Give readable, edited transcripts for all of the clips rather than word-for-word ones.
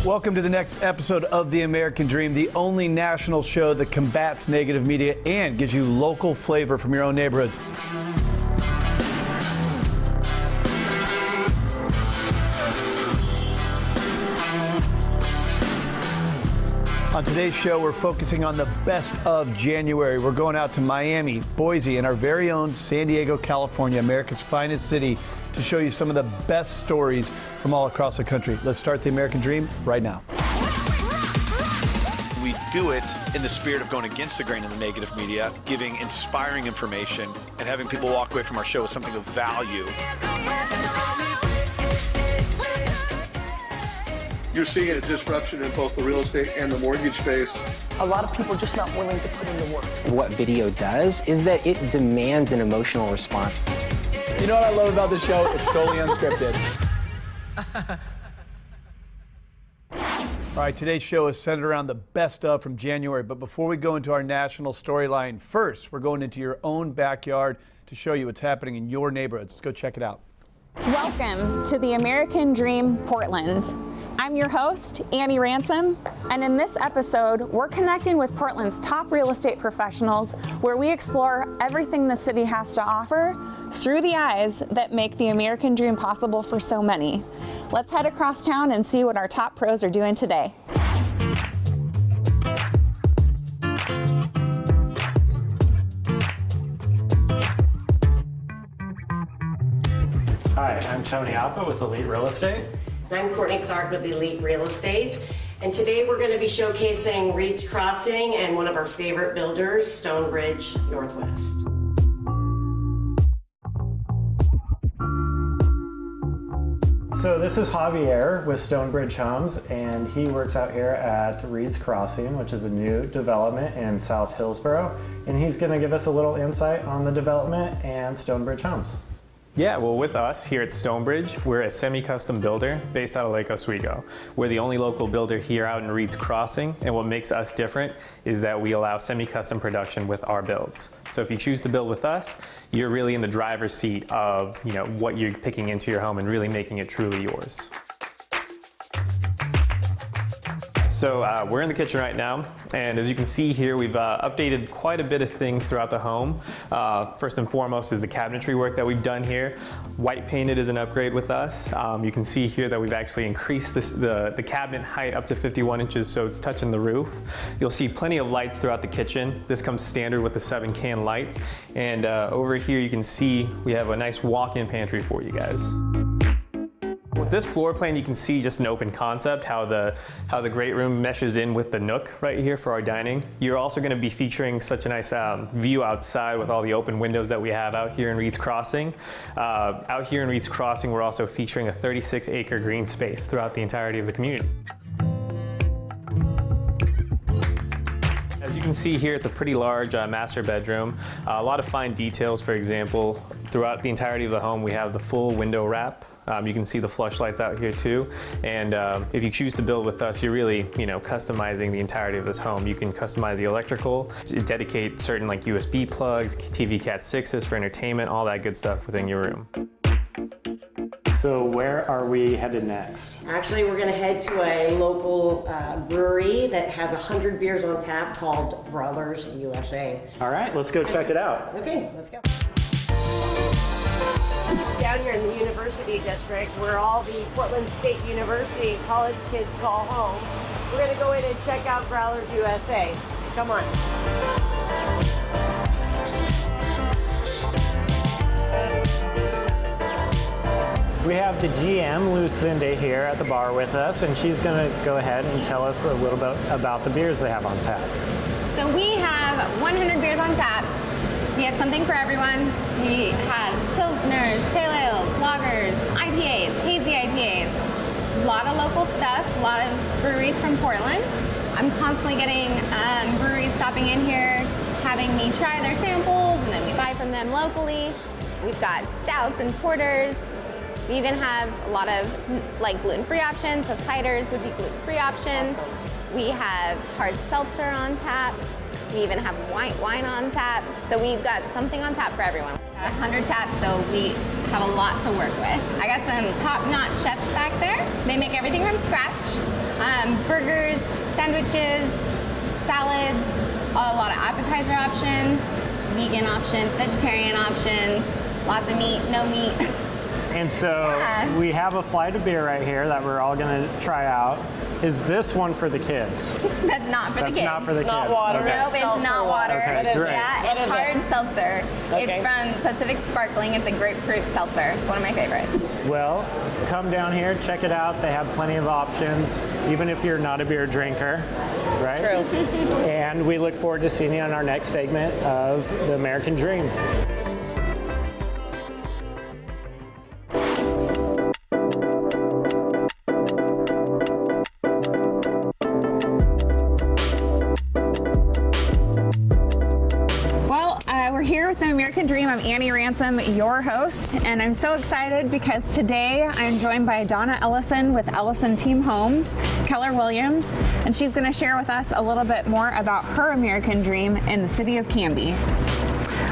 Welcome to the next episode of The American Dream, the only national show that combats negative media and gives you local flavor from your own neighborhoods. On today's show, we're focusing on the best of January. We're going out to Miami, Boise, and our very own San Diego, California, America's finest city, to show you some of the best stories from all across the country. Let's start the American Dream right now. We do it in the spirit of going against the grain of the negative media, giving inspiring information, and having people walk away from our show with something of value. You're seeing a disruption in both the real estate and the mortgage space. A lot of people are just not willing to put in the work. What video does is that it demands an emotional response. You know what I love about the show? It's totally unscripted. All right, today's show is centered around the best of from January. But before we go into our national storyline, first, we're going into your own backyard to show you what's happening in your neighborhoods. Let's go check it out. Welcome to the American Dream Portland. I'm your host, Annie Ransom, and in this episode, we're connecting with Portland's top real estate professionals, where we explore everything the city has to offer through the eyes that make the American dream possible for so many. Let's head across town and see what our top pros are doing today. Hi, I'm Tony Appa with Elite Real Estate. I'm Courtney Clark with Elite Real Estate, and today we're going to be showcasing Reed's Crossing and one of our favorite builders, Stonebridge Northwest. So this is Javier with Stonebridge Homes, and he works out here at Reed's Crossing, which is a new development in South Hillsborough, and he's going to give us a little insight on the development and Stonebridge Homes. Yeah, well, with us here at Stonebridge, we're a semi-custom builder based out of Lake Oswego. We're the only local builder here out in Reed's Crossing, and what makes us different is that we allow semi-custom production with our builds. So if you choose to build with us, you're really in the driver's seat of what you're picking into your home and really making it truly yours. So we're in the kitchen right now, and as you can see here, we've updated quite a bit of things throughout the home. First and foremost is the cabinetry work that we've done here. White painted is an upgrade with us. You can see here that we've actually increased the cabinet height up to 51 inches, so it's touching the roof. You'll see plenty of lights throughout the kitchen. This comes standard with the 7-can lights. And over here you can see we have a nice walk-in pantry for you guys. With this floor plan, you can see just an open concept, how the great room meshes in with the nook right here for our dining. You're also going to be featuring such a nice view outside with all the open windows that we have out here in Reed's Crossing. Out here in Reed's Crossing, we're also featuring a 36-acre green space throughout the entirety of the community. As you can see here, it's a pretty large master bedroom. A lot of fine details, for example. Throughout the entirety of the home, we have the full window wrap. You can see the flush lights out here too. And if you choose to build with us, you're really, customizing the entirety of this home. You can customize the electrical, dedicate certain like USB plugs, TV Cat 6s for entertainment, all that good stuff within your room. So where are we headed next? Actually, we're going to head to a local brewery that has 100 beers on tap called Realtors USA. All right, let's go check it out. Okay, let's go. Down here in the University District, where all the Portland State University college kids call home, we're going to go in and check out Growlers USA. Come on. We have the GM, Lucinda, here at the bar with us, and she's going to go ahead and tell us a little bit about the beers they have on tap. So we have 100 beers on tap. We have something for everyone. We have Pilsners, Pale Ales, Lagers, IPAs, hazy IPAs. A lot of local stuff, a lot of breweries from Portland. I'm constantly getting breweries stopping in here, having me try their samples, and then we buy from them locally. We've got stouts and porters. We even have a lot of gluten-free options, so ciders would be gluten-free options. Awesome. We have hard seltzer on tap. We even have white wine on tap. So we've got something on tap for everyone. We've got 100 taps, so we have a lot to work with. I got some top-notch chefs back there. They make everything from scratch. Burgers, sandwiches, salads, a lot of appetizer options, vegan options, vegetarian options, lots of meat, no meat. And so we have a flight of beer right here that we're all going to try out. Is this one for the kids? That's not for the kids. That's not for the kids. Not water. Okay. Nope, it's not water. Okay, great. Yeah, it's hard seltzer. Okay. It's from Pacific Sparkling. It's a grapefruit seltzer. It's one of my favorites. Well, come down here, check it out. They have plenty of options, even if you're not a beer drinker, right? True. And we look forward to seeing you on our next segment of The American Dream. We're here with The American Dream. I'm Annie Ransom, your host, and I'm so excited because today I'm joined by Donna Ellison with Ellison Team Homes, Keller Williams, and she's going to share with us a little bit more about her American Dream in the city of Canby.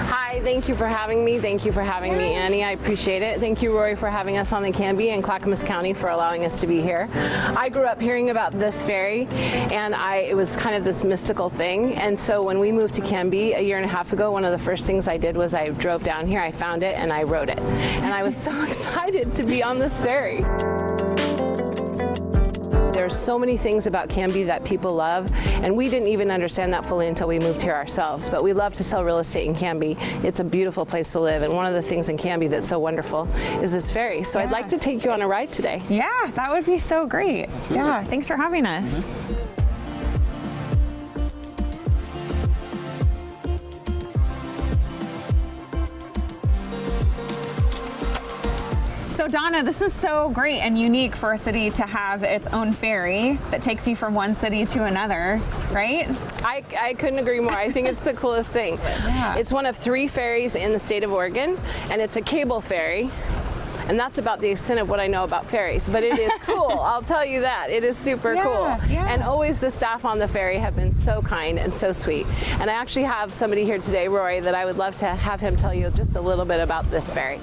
Hi, thank you for having me. Thank you for having me, Annie. I appreciate it. Thank you, Roy, for having us on the Canby and Clackamas County for allowing us to be here. I grew up hearing about this ferry, and it was kind of this mystical thing. And so when we moved to Canby a year and a half ago, one of the first things I did was I drove down here, I found it, and I wrote it. And I was so excited to be on this ferry. There's so many things about Canby that people love, and we didn't even understand that fully until we moved here ourselves. But we love to sell real estate in Canby. It's a beautiful place to live, and one of the things in Canby that's so wonderful is this ferry. So I'd like to take you on a ride today. Yeah, that would be so great. Absolutely. Yeah, thanks for having us. Mm-hmm. So Donna, this is so great and unique for a city to have its own ferry that takes you from one city to another, right? I couldn't agree more. I think it's the coolest thing. Yeah. It's one of 3 ferries in the state of Oregon, and it's a cable ferry. And that's about the extent of what I know about ferries, but it is cool. I'll tell you that. It is super cool. Yeah. And always the staff on the ferry have been so kind and so sweet. And I actually have somebody here today, Roy, that I would love to have him tell you just a little bit about this ferry.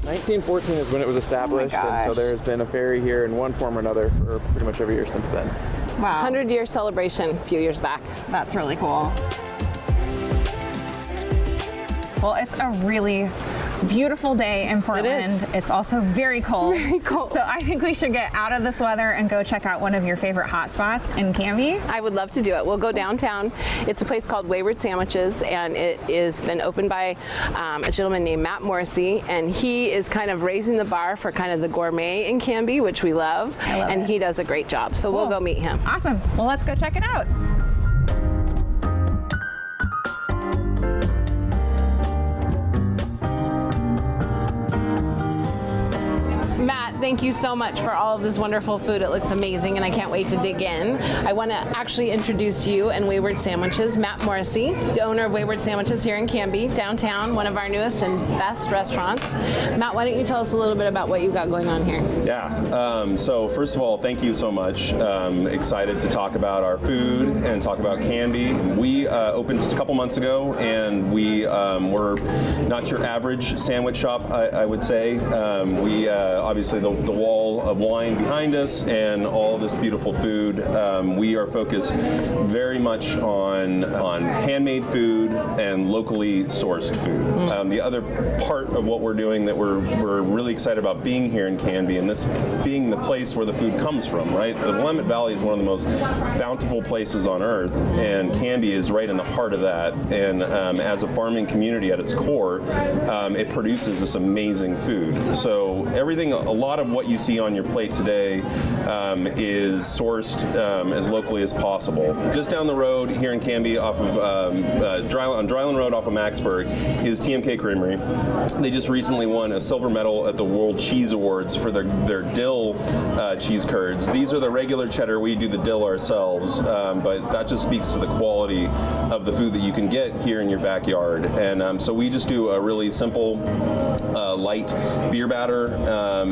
1914 is when it was established, and so there's been a ferry here in one form or another for pretty much every year since then. Wow. 100-year celebration a few years back. That's really cool. Well, it's a really beautiful day in Portland. It's also very cold. Very cold. So I think we should get out of this weather and go check out one of your favorite hot spots in Canby. I would love to do it. We'll go downtown. It's a place called Wayward Sandwiches, and it has been opened by a gentleman named Matt Morrissey, and he is kind of raising the bar for kind of the gourmet in Canby, which we love. And he does a great job. So we'll go meet him. Awesome. Well, let's go check it out. Matt, thank you so much for all of this wonderful food. It looks amazing, and I can't wait to dig in. I want to actually introduce you and Wayward Sandwiches. Matt Morrissey, the owner of Wayward Sandwiches here in Canby, downtown, one of our newest and best restaurants. Matt, why don't you tell us a little bit about what you got going on here? Yeah, so first of all, thank you so much. Excited to talk about our food and talk about Canby. We opened just a couple months ago, and we were not your average sandwich shop, I would say. We obviously the wall of wine behind us and all this beautiful food. We are focused very much on handmade food and locally sourced food. The other part of what we're doing that we're really excited about being here in Canby, and this being the place where the food comes from, right? The Willamette Valley is one of the most bountiful places on earth, and Canby is right in the heart of that. And as a farming community at its core, it produces this amazing food. So everything, a lot of what you see on your plate today is sourced as locally as possible. Just down the road here in Canby off of on Dryland Road off of Maxburg is TMK Creamery. They just recently won a silver medal at the World Cheese Awards for their dill cheese curds. These are the regular cheddar. We do the dill ourselves, but that just speaks to the quality of the food that you can get here in your backyard. And so we just do a really simple, light beer batter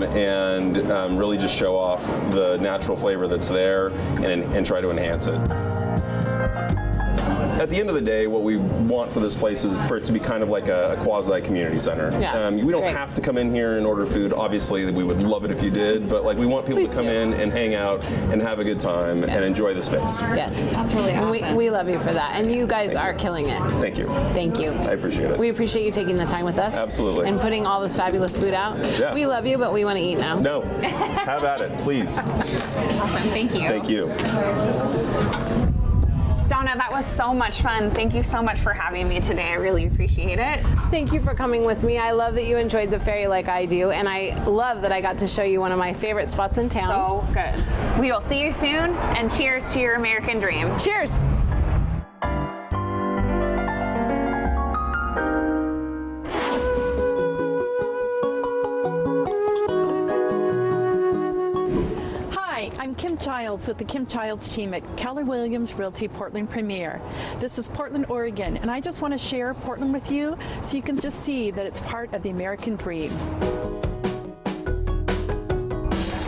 and really just show off the natural flavor that's there and try to enhance it. at the end of the day, what we want for this place is for it to be kind of like a quasi-community center. Yeah, we don't great. have to come in here and order food. Obviously, we would love it if you did, but like we want people Please to come do. in and hang out and have a good time and enjoy the space. Yes. That's really awesome. We love you for that. And you guys are killing it. Thank you. Thank you. I appreciate it. We appreciate you taking the time with us. Absolutely. And putting all this fabulous food out. Yeah. We love you, but we want to eat now. No, have at it, please. Awesome. Thank you. Thank you. Donna, that was so much fun. Thank you so much for having me today. I really appreciate it. Thank you for coming with me. I love that you enjoyed the ferry like I do, and I love that I got to show you one of my favorite spots in town. So good. We will see you soon, and cheers to your American dream. Cheers. I'm Kim Childs with the Kim Childs team at Keller Williams Realty Portland Premier. This is Portland, Oregon, and I just want to share Portland with you so you can just see that it's part of the American dream.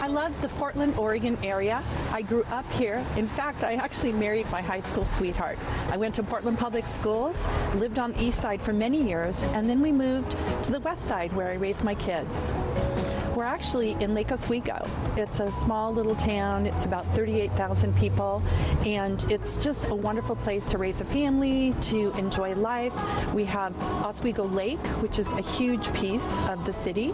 I love the Portland, Oregon area. I grew up here. In fact, I actually married my high school sweetheart. I went to Portland Public Schools, lived on the east side for many years, and then we moved to the west side where I raised my kids. We're actually in Lake Oswego. It's a small little town. It's about 38,000 people, and it's just a wonderful place to raise a family, to enjoy life. We have Oswego Lake, which is a huge piece of the city.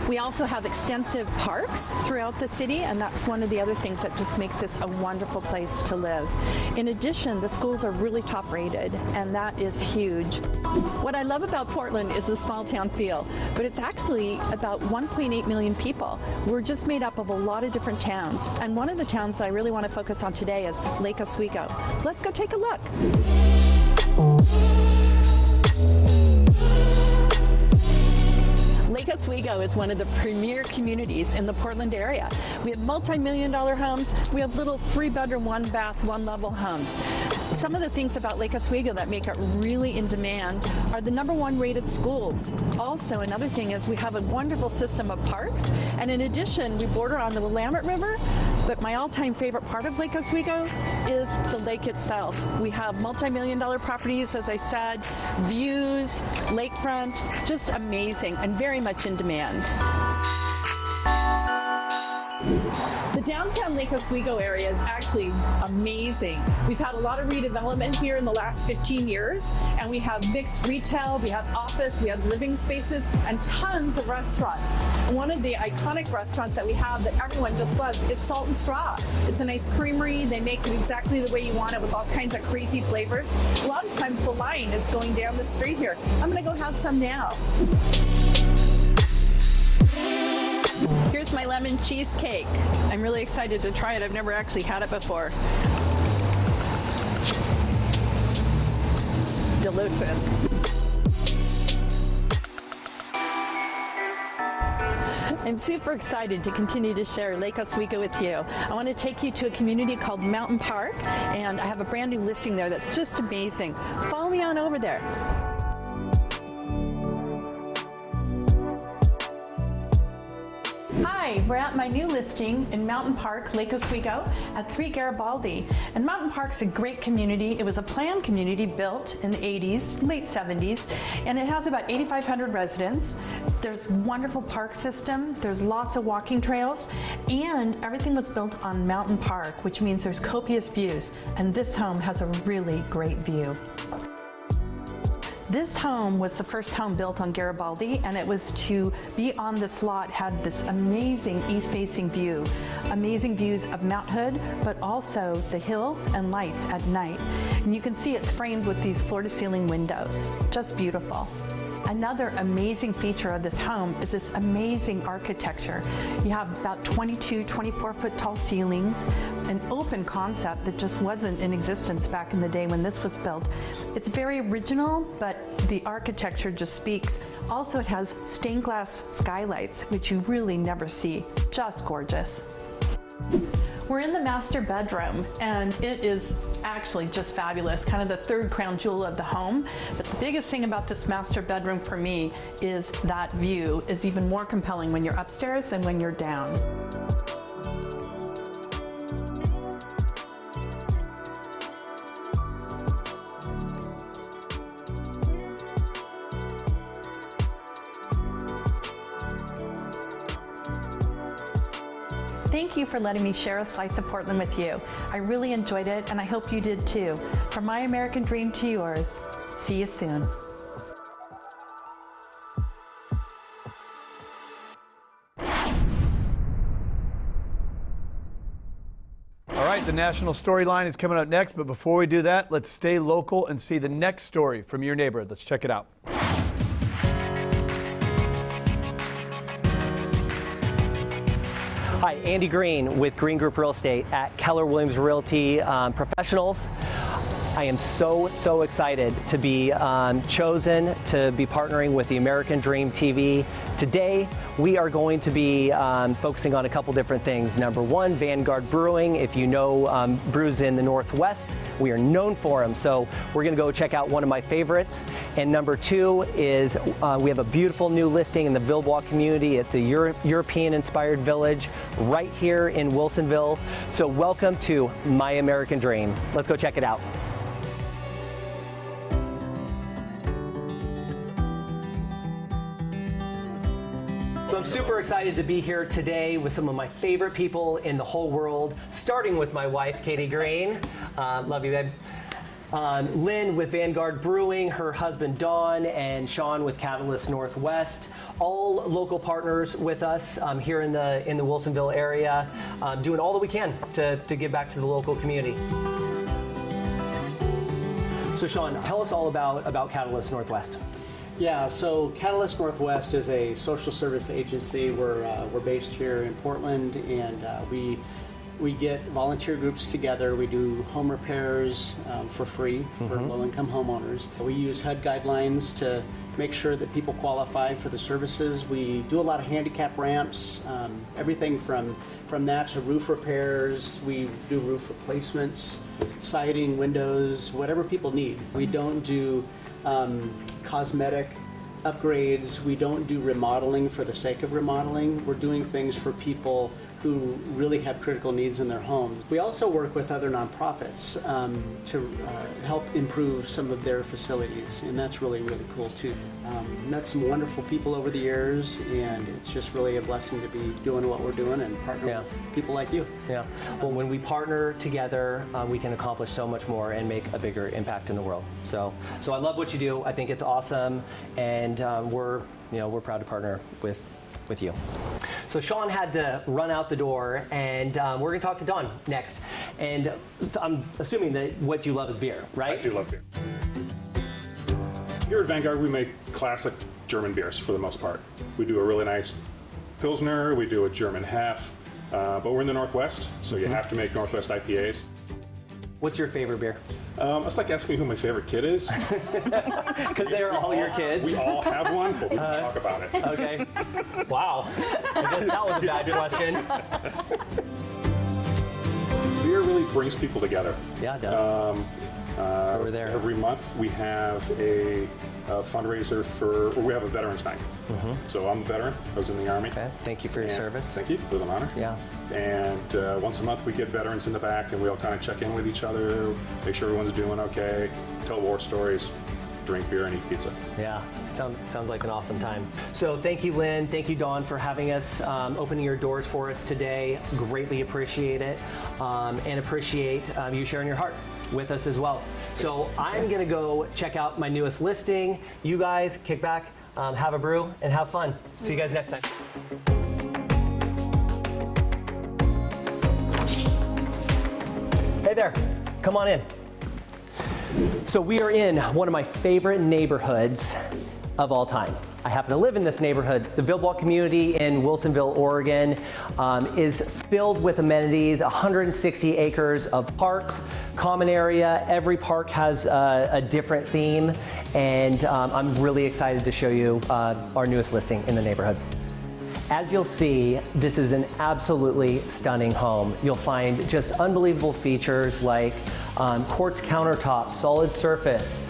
We also have extensive parks throughout the city, and that's one of the other things that just makes this a wonderful place to live. In addition, the schools are really top rated, and that is huge. What I love about Portland is the small town feel, but it's actually about 1.8 million people. We're just made up of a lot of different towns, and one of the towns that I really want to focus on today is Lake Oswego. Let's go take a look. Lake Oswego is one of the premier communities in the Portland area. We have multi-million-dollar homes. We have little 3-bedroom, 1-bath, 1-level homes. Some of the things about Lake Oswego that make it really in demand are the #1 rated schools. Also, another thing is we have a wonderful system of parks, and in addition, we border on the Willamette River, but my all-time favorite part of Lake Oswego is the lake itself. We have multi-million-dollar properties, as I said, views, lakefront, just amazing and very much in demand. The downtown Lake Oswego area is actually amazing. We've had a lot of redevelopment here in the last 15 years, and we have mixed retail, we have office, we have living spaces, and tons of restaurants. One of the iconic restaurants that we have that everyone just loves is Salt and Straw. It's a nice creamery. They make it exactly the way you want it with all kinds of crazy flavors. A lot of times the line is going down the street here. I'm gonna go have some now. Here's my lemon cheesecake. I'm really excited to try it. I've never actually had it before. Delicious. I'm super excited to continue to share Lake Oswego with you. I want to take you to a community called Mountain Park, and I have a brand new listing there that's just amazing. Follow me on over there. Hi, we're at my new listing in Mountain Park, Lake Oswego at 3 Garibaldi. And Mountain Park's a great community. It was a planned community built in the 80s, late 70s, and it has about 8,500 residents. There's wonderful park system, there's lots of walking trails, and everything was built on Mountain Park, which means there's copious views, and this home has a really great view. This home was the first home built on Garibaldi, and it was to be on this lot, had this amazing east-facing view. Amazing views of Mount Hood, but also the hills and lights at night. And you can see it's framed with these floor-to-ceiling windows. Just beautiful. Another amazing feature of this home is this amazing architecture. You have about 22, 24-foot tall ceilings, an open concept that just wasn't in existence back in the day when this was built. It's very original, but the architecture just speaks. Also, it has stained glass skylights, which you really never see. Just gorgeous. We're in the master bedroom, and it is actually just fabulous, kind of the third crown jewel of the home. But the biggest thing about this master bedroom for me is that view is even more compelling when you're upstairs than when you're down. Thank you for letting me share a slice of Portland with you. I really enjoyed it, and I hope you did too. From my American dream to yours, see you soon. All right, the national storyline is coming up next, but before we do that, let's stay local and see the next story from your neighborhood. Let's check it out. Hi, Andy Green with Green Group Real Estate at Keller Williams Realty Professionals. I am so excited to be chosen to be partnering with the American Dream TV. Today, we are going to be focusing on a couple different things. Number one, Vanguard Brewing. If you know brews in the Northwest, we are known for them. So we're gonna go check out one of my favorites. And number two is we have a beautiful new listing in the Villebois community. It's a European-inspired village right here in Wilsonville. So welcome to My American Dream. Let's go check it out. So I'm super excited to be here today with some of my favorite people in the whole world, starting with my wife, Katie Green. Love you, babe. Lynn with Vanguard Brewing, her husband Don, and Sean with Catalyst Northwest, all local partners with us here in the Wilsonville area, doing all that we can to give back to the local community. So Sean, tell us all about Catalyst Northwest. Yeah, so Catalyst Northwest is a social service agency. We're based here in Portland, and we get volunteer groups together. We do home repairs for free for low-income homeowners. We use HUD guidelines to make sure that people qualify for the services. We do a lot of handicap ramps, everything from that to roof repairs. We do roof replacements, siding, windows, whatever people need. We don't do cosmetic upgrades. We don't do remodeling for the sake of remodeling. We're doing things for people who really have critical needs in their homes. We also work with other nonprofits to help improve some of their facilities, and that's really cool too. Met some wonderful people over the years, and it's just really a blessing to be doing what we're doing and partnering with people like you. Yeah, well, when we partner together, we can accomplish so much more and make a bigger impact in the world. So I love what you do. I think it's awesome, and we're proud to partner with you. So Sean had to run out the door, and we're going to talk to Don next. And so I'm assuming that what you love is beer, right? I do love beer. Here at Vanguard, we make classic German beers for the most part. We do a really nice Pilsner, we do a German Hef, but we're in the Northwest, so you have to make Northwest IPAs. What's your favorite beer? It's like asking me who my favorite kid is. Because they're all your kids. We all have one, but we can talk about it. Okay. Wow. I guess that was a bad question. Beer really brings people together. Yeah, it does. Over there. Every month we have a fundraiser we have a Veterans Night. So I'm a veteran. I was in the Army. Okay. Thank you for your service. Thank you. It was an honor. Yeah. And once a month we get veterans in the back, and we all kind of check in with each other, make sure everyone's doing okay, tell war stories, drink beer, and eat pizza. Yeah, sounds like an awesome time. So thank you, Lynn. Thank you, Dawn, for having us, opening your doors for us today. Greatly appreciate it, and appreciate you sharing your heart with us as well. So I'm gonna go check out my newest listing. You guys kick back, have a brew, and have fun. See you guys next time. Hey there, come on in. So we are in one of my favorite neighborhoods of all time. I happen to live in this neighborhood. The Villebois community in Wilsonville, Oregon is filled with amenities, 160 acres of parks, common area. Every park has a different theme, and I'm really excited to show you our newest listing in the neighborhood. As you'll see, this is an absolutely stunning home. You'll find just unbelievable features like quartz countertops, solid surface.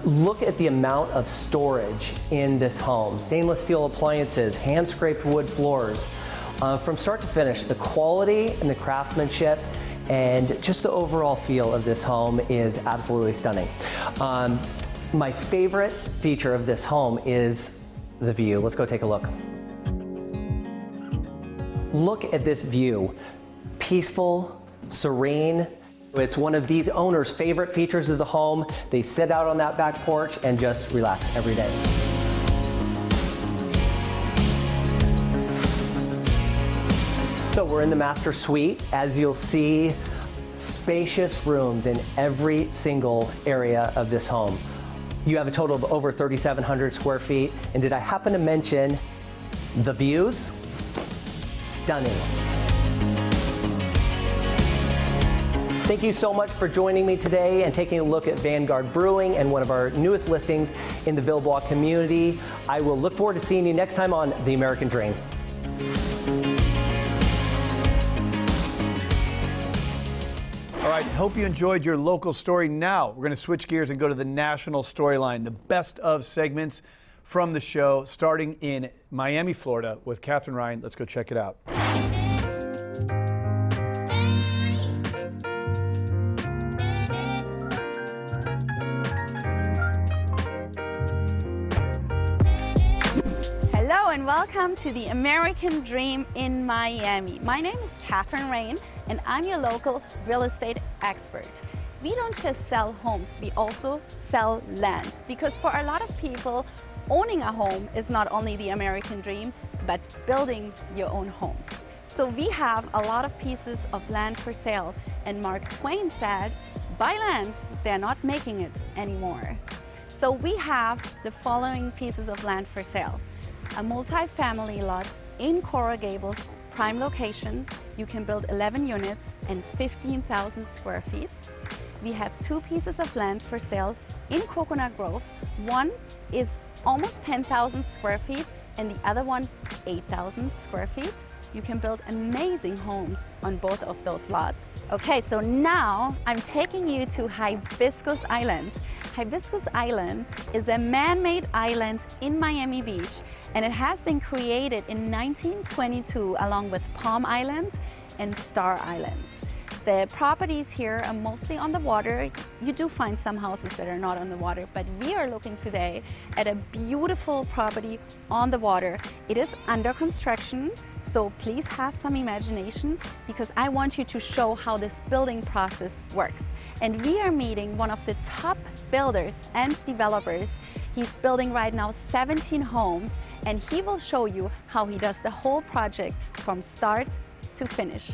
Look at the amount of storage in this home. Stainless steel appliances, hand-scraped wood floors. From start to finish, the quality and the craftsmanship and just the overall feel of this home is absolutely stunning. My favorite feature of this home is the view. Let's go take a look. Look at this view. Peaceful, serene. It's one of these owners' favorite features of the home. They sit out on that back porch and just relax every day. So we're in the master suite. As you'll see, spacious rooms in every single area of this home. You have a total of over 3,700 square feet. And did I happen to mention the views? Stunning. Thank you so much for joining me today and taking a look at Vanguard Brewing and one of our newest listings in the Villebois community. I will look forward to seeing you next time on The American Dream. All right, hope you enjoyed your local story. Now we're going to switch gears and go to the national storyline, the best of segments from the show, starting in Miami, Florida with Catherine Ryan. Let's go check it out. Hello and welcome to the American Dream in Miami. My name is Catherine Ryan and I'm your local real estate expert. We don't just sell homes, we also sell land, because for a lot of people, owning a home is not only the American dream, but building your own home. So we have a lot of pieces of land for sale, and Mark Twain said, buy land, they're not making it anymore. So we have the following pieces of land for sale. A multi-family lot in Coral Gables, prime location. You can build 11 units and 15,000 square feet. We have 2 pieces of land for sale in Coconut Grove. One is almost 10,000 square feet and the other one 8,000 square feet. You can build amazing homes on both of those lots. Okay, so now I'm taking you to Hibiscus Island. Hibiscus Island is a man-made island in Miami Beach, and it has been created in 1922 along with Palm Island and Star Island. The properties here are mostly on the water. You do find some houses that are not on the water, but we are looking today at a beautiful property on the water. It is under construction, so please have some imagination because I want you to show how this building process works. And we are meeting one of the top builders and developers. He's building right now 17 homes, and he will show you how he does the whole project from start to finish.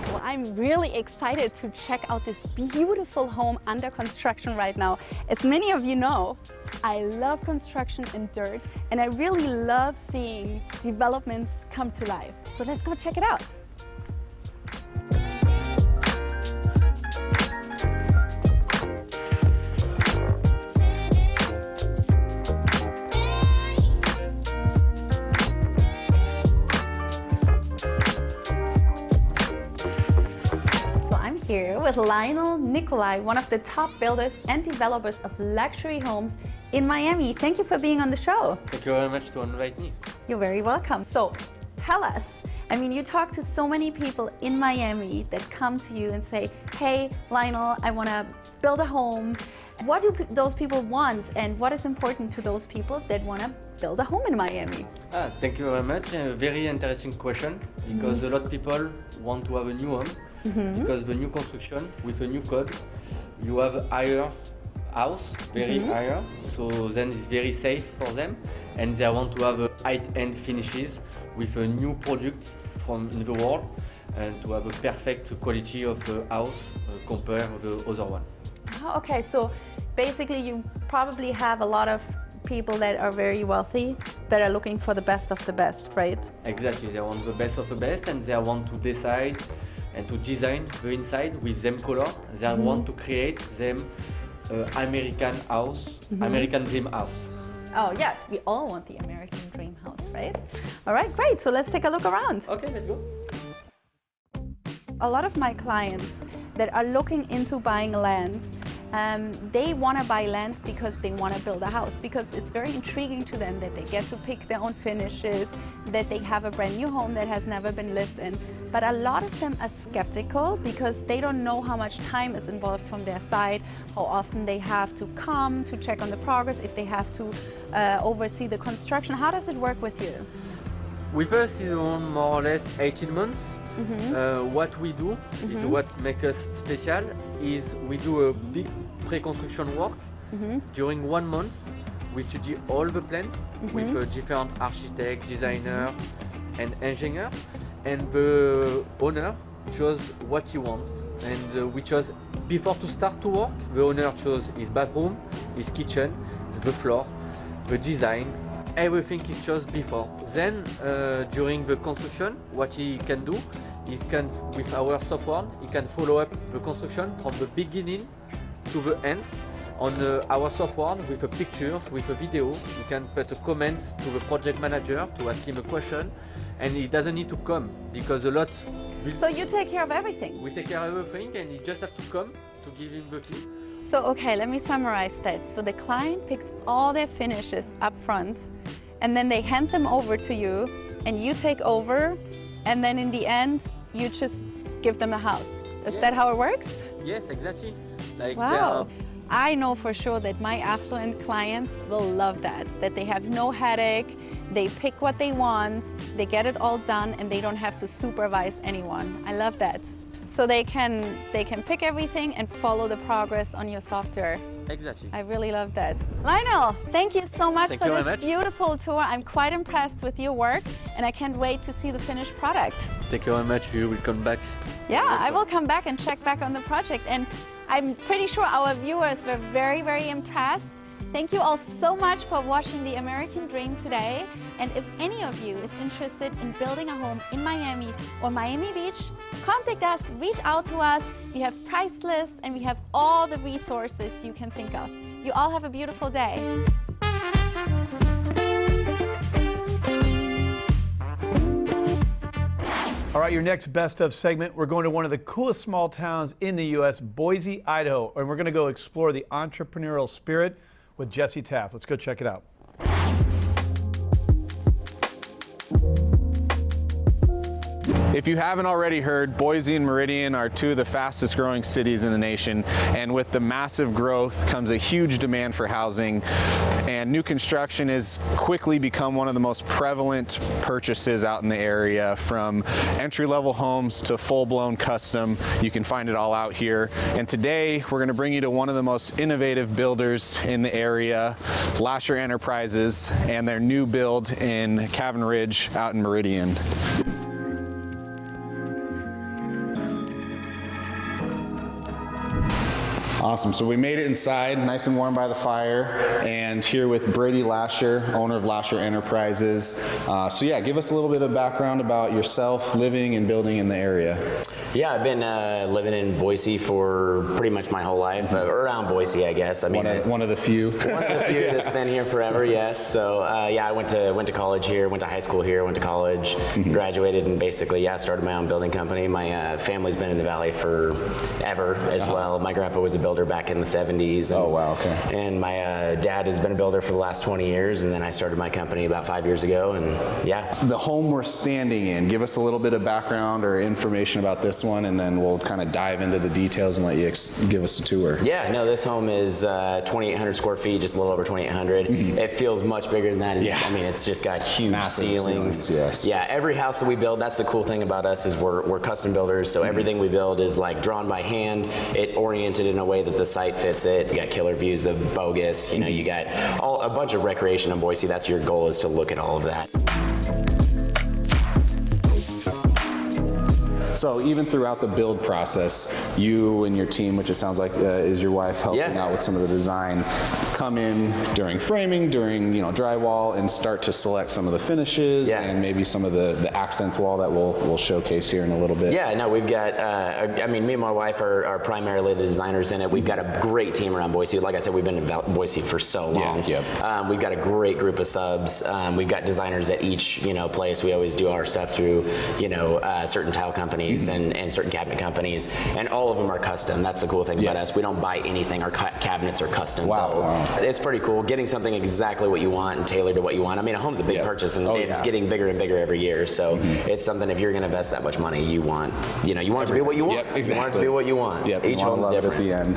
Well, I'm really excited to check out this beautiful home under construction right now. As many of you know, I love construction and dirt, and I really love seeing developments come to life. So let's go check it out. Here with Lionel Nicolai, one of the top builders and developers of luxury homes in Miami. Thank you for being on the show. Thank you very much to invite me. You're very welcome. So tell us, I mean, you talk to so many people in Miami that come to you and say, hey, Lionel, I want to build a home. What do those people want, and what is important to those people that want to build a home in Miami? Thank you very much. A very interesting question, because a lot of people want to have a new home. Because the new construction with a new code, you have a higher house, very higher, so then it's very safe for them, and they want to have a high-end finishes with a new product from the world, and to have a perfect quality of the house compared to the other one. Oh, okay, so basically you probably have a lot of people that are very wealthy that are looking for the best of the best, right? Exactly, they want the best of the best, and they want to decide and to design the inside with them color. They want to create them American house, American dream house. Oh yes, we all want the American dream house, right? All right, great, so let's take a look around. Okay, let's go. A lot of my clients that are looking into buying land, they want to buy land because they want to build a house, because it's very intriguing to them that they get to pick their own finishes, that they have a brand new home that has never been lived in. But a lot of them are skeptical because they don't know how much time is involved from their side, how often they have to come to check on the progress, if they have to oversee the construction. How does it work with you? With us is around more or less 18 months. What we do is what makes us special is we do a big pre-construction work. During 1 month, we study all the plans with different architect, designer, and engineer, and the owner chose what he wants. And we chose, before to start to work, the owner chose his bathroom, his kitchen, the floor, the design, everything is chosen before. Then, during the construction, what he can do is with our software, he can follow up the construction from the beginning to the end on our software with the pictures, with a video. You can put a comments to the project manager to ask him a question, and he doesn't need to come because a lot. So you take care of everything? We take care of everything, and he just have to come to give him the key. So, okay, let me summarize that. So the client picks all their finishes up front, and then they hand them over to you, and you take over, and then in the end, you just give them the house. Is that how it works? Yes, exactly. Like wow. I know for sure that my affluent clients will love that they have no headache, they pick what they want, they get it all done, and they don't have to supervise anyone. I love that. So they can pick everything and follow the progress on your software. Exactly. I really love that. Lionel, thank you so much Thank for you this very much. beautiful tour. I'm quite impressed with your work, and I can't wait to see the finished product. Thank you very much. You will come back. Yeah, I will come back and check back on the project, and I'm pretty sure our viewers were very, very impressed. Thank you all so much for watching The American Dream today. And if any of you is interested in building a home in Miami or Miami Beach, contact us, reach out to us. We have price lists and we have all the resources you can think of. You all have a beautiful day. All right, your next best of segment, we're going to one of the coolest small towns in the U.S., Boise, Idaho, and we're going to go explore the entrepreneurial spirit with Jesse Taft. Let's go check it out. If you haven't already heard, Boise and Meridian are two of the fastest growing cities in the nation, and with the massive growth comes a huge demand for housing, and new construction has quickly become one of the most prevalent purchases out in the area, from entry-level homes to full-blown custom. You can find it all out here, and today we're going to bring you to one of the most innovative builders in the area, Lasher Enterprises, and their new build in Cabin Ridge out in Meridian. Awesome, so we made it inside, nice and warm by the fire, and here with Brady Lasher, owner of Lasher Enterprises. So yeah, give us a little bit of background about yourself, living and building in the area. Yeah, I've been living in Boise for pretty much my whole life, around Boise, I guess. I mean, one of the few. One of the few that's been here forever, yes. So yeah, I went to college here, went to high school here, went to college, graduated, and basically, started my own building company. My family's been in the Valley forever as well. My grandpa was a builder back in the 70s. And, oh, wow, okay. And my dad has been a builder for the last 20 years, and then I started my company about 5 years ago, and yeah. The home we're standing in, give us a little bit of background or information about this one, and then we'll kind of dive into the details and let you give us a tour. Yeah, no, this home is 2,800 square feet, just a little over 2,800. It feels much bigger than that. I mean, it's just got huge ceilings. Yes. Yeah, every house that we build, that's the cool thing about us, is we're custom builders, so everything we build is like drawn by hand, it oriented in a way that the site fits it. You got killer views of Bogus, you know, you got a bunch of recreation in Boise. That's your goal, is to look at all of that. So even throughout the build process, you and your team, which it sounds like is your wife helping out with some of the design, come in during framing, during drywall, and start to select some of the finishes and maybe some of the accents wall that we'll showcase here in a little bit. Yeah, no, we've got, I mean, me and my wife are primarily the designers in it. We've got a great team around Boise. Like I said, we've been in Boise for so long. We've got a great group of subs. We've got designers at each place. We always do our stuff through certain tile companies and certain cabinet companies, and all of them are custom. That's the cool thing about us. We don't buy anything. Our cabinets are custom. Wow. It's pretty cool, getting something exactly what you want and tailored to what you want. I mean, a home's a big purchase, and it's getting bigger and bigger every year. So it's something, if you're going to invest that much money, you want it to be what you want. Exactly. You want it to be what you want. Each home's different. At the end.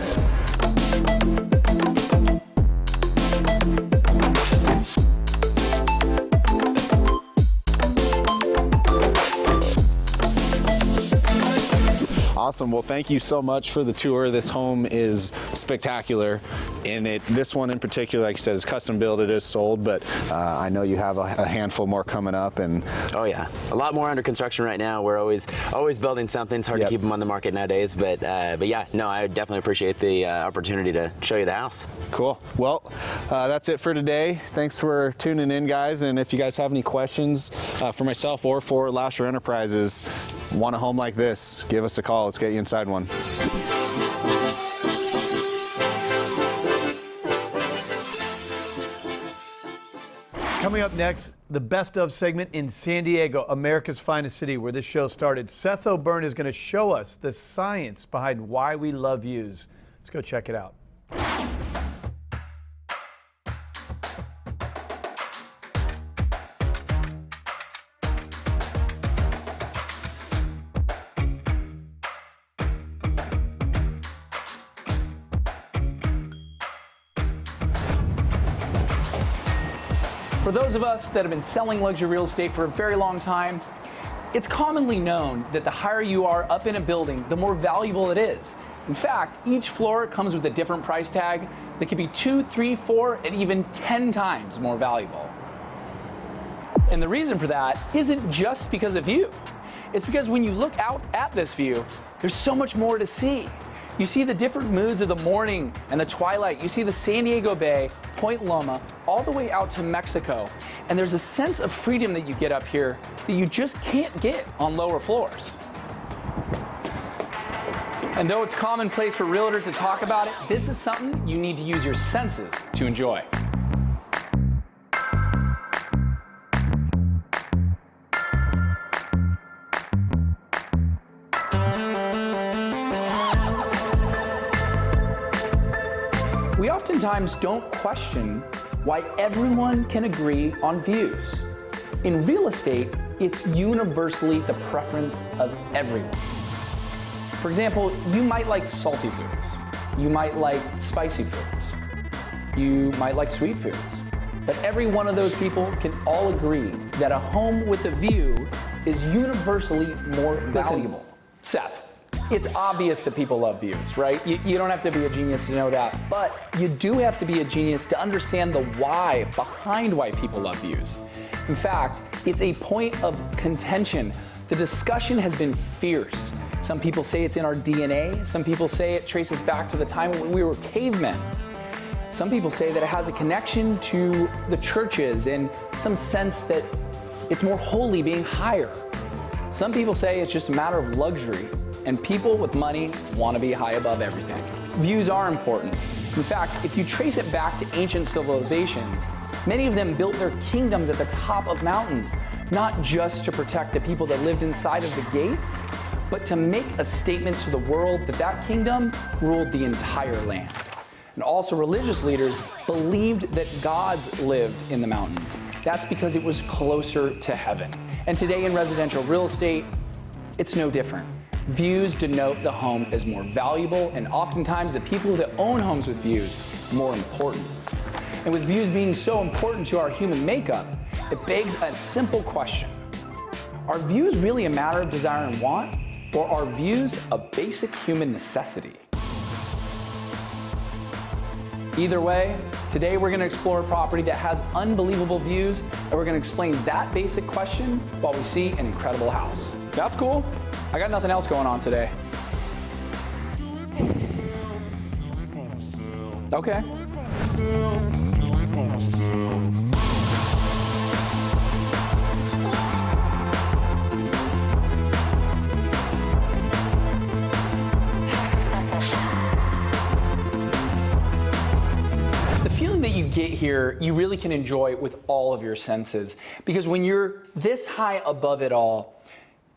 Awesome. Well, thank you so much for the tour. This home is spectacular. And this one in particular, like you said, is custom built. It is sold, but I know you have a handful more coming up. And oh yeah, a lot more under construction right now. We're always building something. It's hard to keep them on the market nowadays, but yeah, no, I definitely appreciate the opportunity to show you the house. Cool. Well, that's it for today. Thanks for tuning in, guys. And if you guys have any questions for myself or for Lasher Enterprises, want a home like this, give us a call. Let's get you inside one. Coming up next, the best of segment in San Diego, America's finest city, where this show started. Seth O'Byrne is going to show us the science behind why we love views. Let's go check it out. For those of us that have been selling luxury real estate for a very long time, it's commonly known that the higher you are up in a building, the more valuable it is. In fact, each floor comes with a different price tag that could be 2, 3, 4, and even 10 times more valuable. And the reason for that isn't just because of view. It's because when you look out at this view, there's so much more to see. You see the different moods of the morning and the twilight. You see the San Diego Bay, Point Loma, all the way out to Mexico. And there's a sense of freedom that you get up here that you just can't get on lower floors. And though it's commonplace for realtors to talk about it, this is something you need to use your senses to enjoy. We oftentimes don't question why everyone can agree on views. In real estate, it's universally the preference of everyone. For example, you might like salty foods. You might like spicy foods. You might like sweet foods. But every one of those people can all agree that a home with a view is universally more valuable. Seth, it's obvious that people love views, right? You don't have to be a genius to know that, but you do have to be a genius to understand the why behind why people love views. In fact, it's a point of contention. The discussion has been fierce. Some people say it's in our DNA. Some people say it traces back to the time when we were cavemen. Some people say that it has a connection to the churches and some sense that it's more holy being higher. Some people say it's just a matter of luxury, and people with money want to be high above everything. Views are important. In fact, if you trace it back to ancient civilizations, many of them built their kingdoms at the top of mountains, not just to protect the people that lived inside of the gates, but to make a statement to the world that that kingdom ruled the entire land. And also religious leaders believed that gods lived in the mountains. That's because it was closer to heaven. And today in residential real estate, it's no different. Views denote the home as more valuable, and oftentimes the people that own homes with views more important. And with views being so important to our human makeup, it begs a simple question. Are views really a matter of desire and want, or are views a basic human necessity? Either way, today we're going to explore a property that has unbelievable views, and we're going to explain that basic question while we see an incredible house. That's cool. I got nothing else going on today. Okay. The feeling that you get here, you really can enjoy with all of your senses, because when you're this high above it all,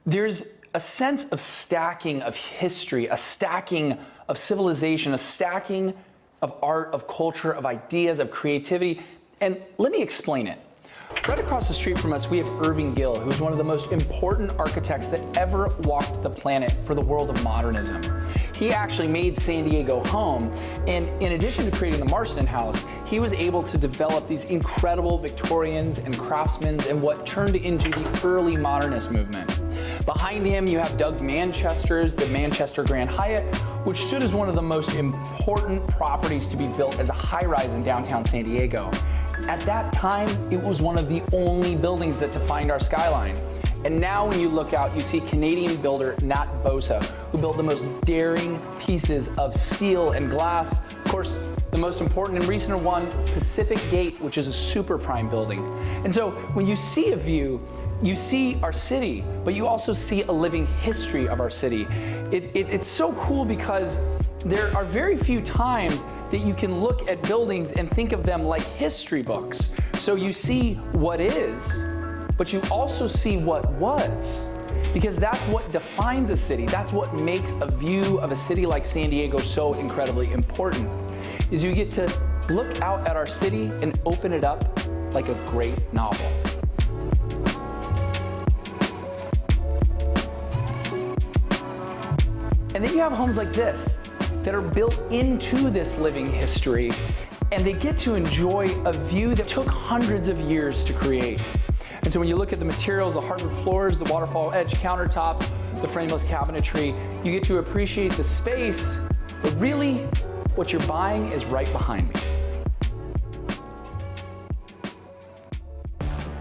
there's a sense of stacking of history, a stacking of civilization, a stacking of art, of culture, of ideas, of creativity. And let me explain it. Right across the street from us, we have Irving Gill, who's one of the most important architects that ever walked the planet for the world of modernism. He actually made San Diego home, and in addition to creating the Marston House, he was able to develop these incredible Victorians and craftsmen and what turned into the early modernist movement. Behind him, you have Doug Manchester's, the Manchester Grand Hyatt, which stood as one of the most important properties to be built as a high-rise in downtown San Diego. At that time, it was one of the only buildings that defined our skyline. And now when you look out, you see Canadian builder Nat Bosa, who built the most daring pieces of steel and glass. Of course, the most important and recent one, Pacific Gate, which is a super prime building. And so when you see a view, you see our city, but you also see a living history of our city. It's so cool because there are very few times that you can look at buildings and think of them like history books. So you see what is, but you also see what was, because that's what defines a city. That's what makes a view of a city like San Diego so incredibly important, is you get to look out at our city and open it up like a great novel. And then you have homes like this that are built into this living history, and they get to enjoy a view that took hundreds of years to create. And so when you look at the materials, the hardwood floors, the waterfall edge countertops, the frameless cabinetry, you get to appreciate the space, but really what you're buying is right behind me.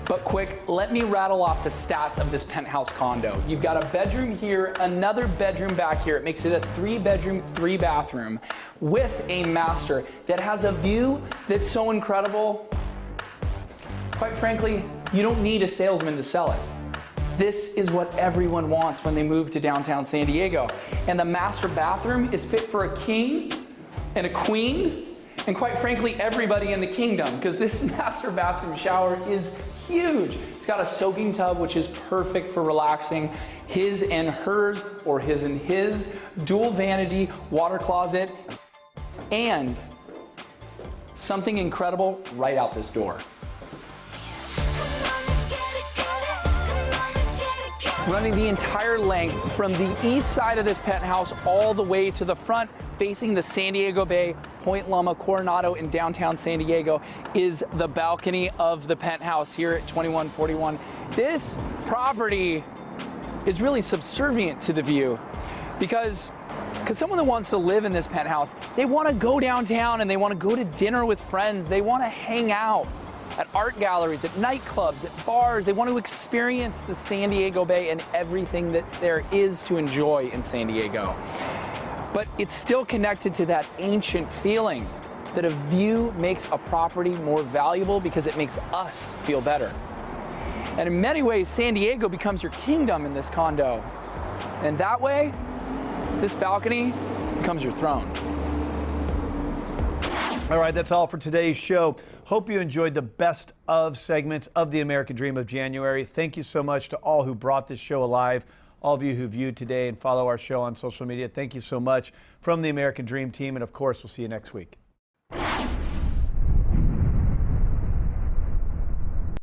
But quick, let me rattle off the stats of this penthouse condo. You've got a bedroom here, another bedroom back here. It makes it a 3-bedroom, 3-bathroom with a master that has a view that's so incredible. Quite frankly, you don't need a salesman to sell it. This is what everyone wants when they move to downtown San Diego. And the master bathroom is fit for a king and a queen, and quite frankly, everybody in the kingdom, because this master bathroom shower is huge. It's got a soaking tub, which is perfect for relaxing, his and hers, or his and his, dual vanity water closet, and something incredible right out this door. Running the entire length from the east side of this penthouse all the way to the front, facing the San Diego Bay, Point Loma, Coronado in downtown San Diego, is the balcony of the penthouse here at 2141. This property is really subservient to the view because someone that wants to live in this penthouse, they want to go downtown and they want to go to dinner with friends. They want to hang out at art galleries, at nightclubs, at bars. They want to experience the San Diego Bay and everything that there is to enjoy in San Diego. But it's still connected to that ancient feeling that a view makes a property more valuable because it makes us feel better. And in many ways, San Diego becomes your kingdom in this condo. And that way, this balcony becomes your throne. All right, that's all for today's show. Hope you enjoyed the best of segments of the American Dream of January. Thank you so much to all who brought this show alive, all of you who viewed today and follow our show on social media. Thank you so much from the American Dream team, and of course, we'll see you next week.